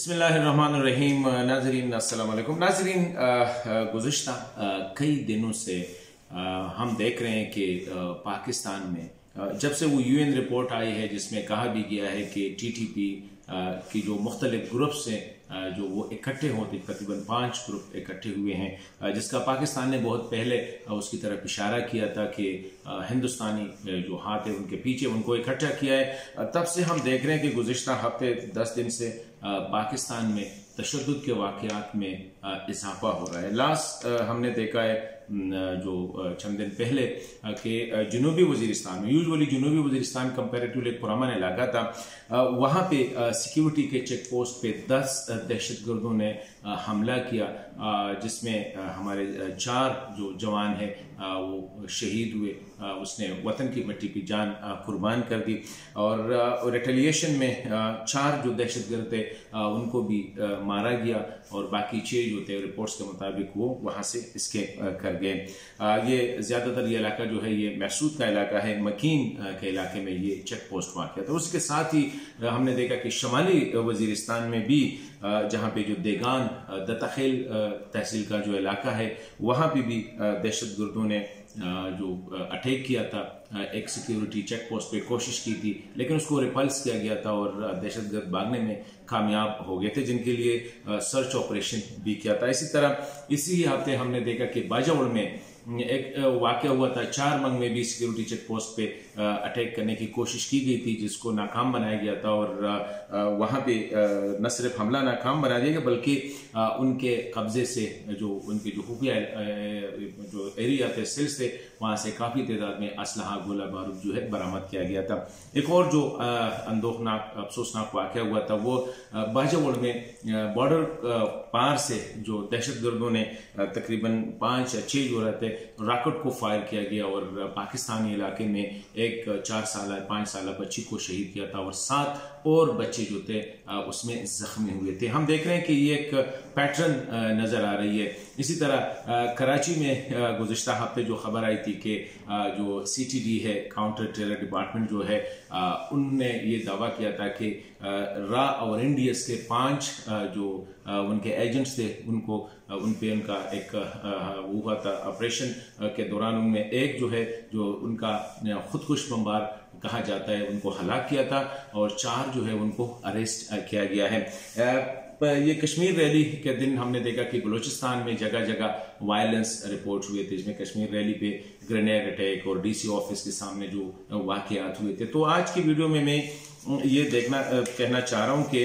बिस्मिल्लाहिर्रहमानिर्रहीम। नाज़रीन अस्सलाम वालेकुम। नाज़रीन, गुज़िश्ता कई दिनों से हम देख रहे हैं कि पाकिस्तान में जब से वो यूएन रिपोर्ट आई है जिसमें कहा भी गया है कि टीटीपी की जो मुख्तलिफ ग्रुप्स हैं जो वो इकट्ठे होते, तकरीबन 5 ग्रुप इकट्ठे हुए हैं, जिसका पाकिस्तान ने बहुत पहले उसकी तरफ इशारा किया था कि हिंदुस्तानी जो हाथ है उनके पीछे उनको इकट्ठा किया है। तब से हम देख रहे हैं कि गुज़िश्ता हफ्ते 10 दिन से पाकिस्तान में तशद्दुद के वाक़यात में इजाफा हो रहा है। लास्ट हमने देखा है जो चंद दिन पहले कि जनूबी वज़ीरिस्तान में, यूजुअली जनूबी वज़ीरिस्तान कंपैरेटिवली एक पुरअमन इलाका था, वहाँ पे सिक्योरिटी के चेक पोस्ट पे 10 दहशतगर्दों ने हमला किया, जिसमें हमारे 4 जो जवान हैं वो शहीद हुए। उसने वतन की मिट्टी की जान कुर्बान कर दी और रिटेलिएशन में 4 जो दहशतगर्द थे उनको भी मारा गया और बाकी 6 जो थे रिपोर्ट्स के मुताबिक वो वहाँ से एस्केप कर गए। ये ज़्यादातर ये इलाका जो है ये महसूद का इलाका है, मकीन के इलाके में ये चेक पोस्ट वाक़ था। उसके साथ ही हमने देखा कि शमाली वज़ीरिस्तान में भी जहाँ पे जो देगान दत्ताखेल तहसील का जो इलाका है वहाँ पे भी दहशतगर्दों ने जो अटैक किया था, एक सिक्योरिटी चेक पोस्ट पे कोशिश की थी लेकिन उसको रिपल्स किया गया था और दहशतगर्द भागने में कामयाब हो गए थे, जिनके लिए सर्च ऑपरेशन भी किया था। इसी तरह इसी हफ्ते हमने देखा कि बाजाउड़ में एक वाक़या हुआ था, 4 मंग में भी सिक्योरिटी चेक पोस्ट पे अटैक करने की कोशिश की गई थी जिसको नाकाम बनाया गया था और वहाँ पे न सिर्फ हमला नाकाम बना दिया गया बल्कि उनके कब्जे से जो उनके जो खुफिया जो एरिया थे, सेल्स थे, वहाँ से काफ़ी तादाद में असलहा गोला बारूद जो है बरामद किया गया था। एक और जो अंदोखनाक अफसोसनाक वाक़या हुआ था वो बाजाउड़ में बॉर्डर पार से जो दहशतगर्दों ने तकरीबन 5 या 6 जो रहते रॉकेट को फायर किया गया और पाकिस्तानी इलाके में एक 4 साल 5 साल बच्ची को शहीद किया था और 7 और बच्चे जो थे उसमें जख्मी हुए थे। हम देख रहे हैं कि ये एक पैटर्न नजर आ रही है। इसी तरह कराची में गुज़िश्ता हफ्ते जो खबर आई थी कि जो सीटीडी है, काउंटर टेरर डिपार्टमेंट जो है, उनने ये दावा किया था कि रा और इंडियस के 5 जो उनके एजेंट्स थे उनको उन पे उनका एक वो हुआ था ऑपरेशन के दौरान, उनमें एक जो है जो उनका खुदकुश बमबार कहा जाता है उनको हलाक किया था और 4 जो है उनको अरेस्ट किया गया है। ये कश्मीर रैली के दिन हमने देखा कि बलूचिस्तान में जगह जगह वायलेंस रिपोर्ट हुए थे, इसमें कश्मीर रैली पे ग्रेनेड अटैक और डीसी ऑफिस के सामने जो वाक़यात हुए थे। तो आज की वीडियो में मैं ये कहना चाह रहा हूँ कि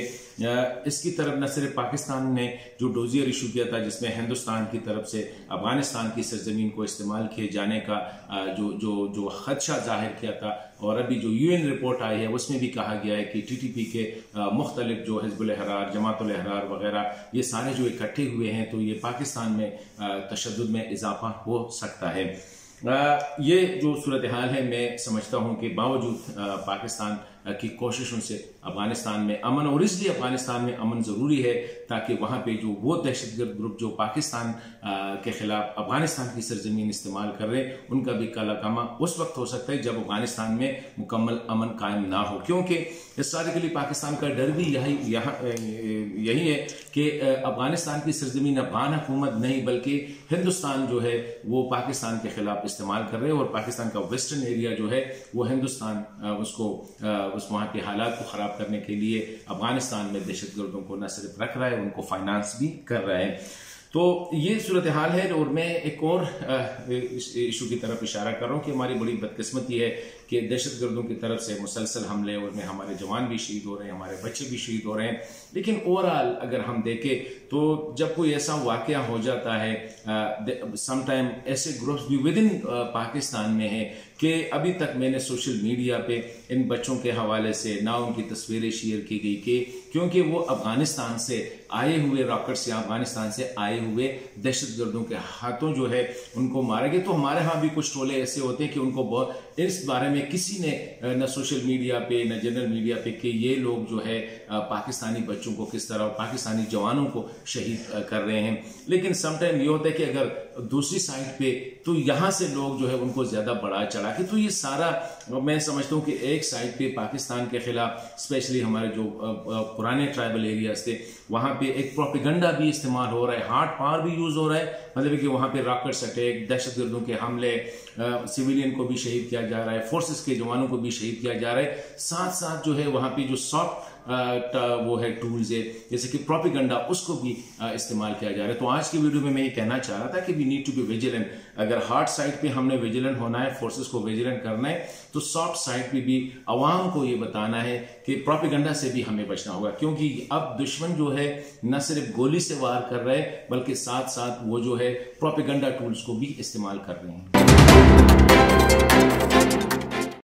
इसकी तरफ न सिर्फ पाकिस्तान ने जो डोजियर इशू किया था जिसमें हिंदुस्तान की तरफ से अफगानिस्तान की सरजमीन को इस्तेमाल किए जाने का जो खदशा जाहिर किया था और अभी जो यूएन रिपोर्ट आई है उसमें भी कहा गया है कि टीटीपी के मुख्तलिफ जो हिज़्बुल अहरार, जमातुल अहरार वगैरह ये सारे जो इकट्ठे हुए हैं तो ये पाकिस्तान में तशद्दुद में इजाफा हो सकता है। ये जो सूरत हाल है मैं समझता हूँ कि बावजूद पाकिस्तान की कोशिशों से अफगानिस्तान में अमन, और इसलिए अफगानिस्तान में अमन ज़रूरी है ताकि वहाँ पे जो वो दहशतगर्द ग्रुप जो पाकिस्तान के खिलाफ अफगानिस्तान की सरजमीन इस्तेमाल कर रहे हैं उनका भी काला कामा उस वक्त हो सकता है जब अफगानिस्तान में मुकम्मल अमन कायम ना हो, क्योंकि हिस्टोरिकली पाकिस्तान का डर भी यही है कि अफगानिस्तान की सरजमीन अफगान हुकूमत नहीं बल्कि हिंदुस्तान जो है वो पाकिस्तान के खिलाफ इस्तेमाल कर रहे हैं और पाकिस्तान का वेस्टर्न एरिया जो है वो हिंदुस्तान उस वहाँ के हालात को ख़राब करने के लिए अफगानिस्तान में दहशतगर्दों को न सिर्फ रख रहा है उनको फाइनेंस भी कर रहा है। तो ये सूरत हाल है और मैं एक और इशू की तरफ इशारा कर रहा हूँ कि हमारी बड़ी बदकिस्मती है कि दहशतगर्दों की तरफ से मुसलसल हमले और में हमारे जवान भी शहीद हो रहे हैं, हमारे बच्चे भी शहीद हो रहे हैं। लेकिन ओवरऑल अगर हम देखें तो जब कोई ऐसा वाक़या हो जाता है समटाइम ऐसे ग्रुप्स भी विद इन पाकिस्तान में है कि अभी तक मैंने सोशल मीडिया पे इन बच्चों के हवाले से ना उनकी तस्वीरें शेयर की गई कि क्योंकि वो अफगानिस्तान से आए हुए रॉकेट्स या अफगानिस्तान से आए हुए दहशतगर्दों के हाथों जो है उनको मारा गया। तो हमारे यहाँ भी कुछ टोले ऐसे होते हैं कि उनको इस बारे में किसी ने न सोशल मीडिया पे न जनरल मीडिया पे कि ये लोग जो है पाकिस्तानी बच्चों को किस तरह पाकिस्तानी जवानों को शहीद कर रहे हैं। लेकिन समटाइम ये होता है कि अगर दूसरी साइड पे तो यहाँ से लोग जो है उनको ज्यादा बढ़ा चढ़ा के, तो ये सारा मैं समझता हूँ कि एक साइड पे पाकिस्तान के खिलाफ स्पेशली हमारे जो पुराने ट्राइबल एरियाज थे वहां पे एक प्रोपेगेंडा भी इस्तेमाल हो रहा है, हार्ड पावर भी यूज हो रहा है, मतलब कि वहां पे रॉकेट्स अटैक, दहशतगर्दों के हमले, सिविलियन को भी शहीद किया जा रहा है, फोर्सेस के जवानों को भी शहीद किया जा रहा है। साथ साथ जो है वहां पे जो सॉफ्ट वो है टूल्स है जैसे कि प्रोपेगेंडा, उसको भी इस्तेमाल किया जा रहा है। तो आज की वीडियो में मैं ये कहना चाह रहा था कि we need to be vigilant. अगर हार्ड साइड पे हमने विजिलेंट होना है, फोर्सेस को विजिलेंट करना है, तो सॉफ्ट साइड पे भी अवाम को ये बताना है कि प्रोपेगेंडा से भी हमें बचना होगा, क्योंकि अब दुश्मन जो है न सिर्फ गोली से वार कर रहा है बल्कि साथ साथ वो जो है प्रोपेगेंडा टूल्स को भी इस्तेमाल कर रहे हैं।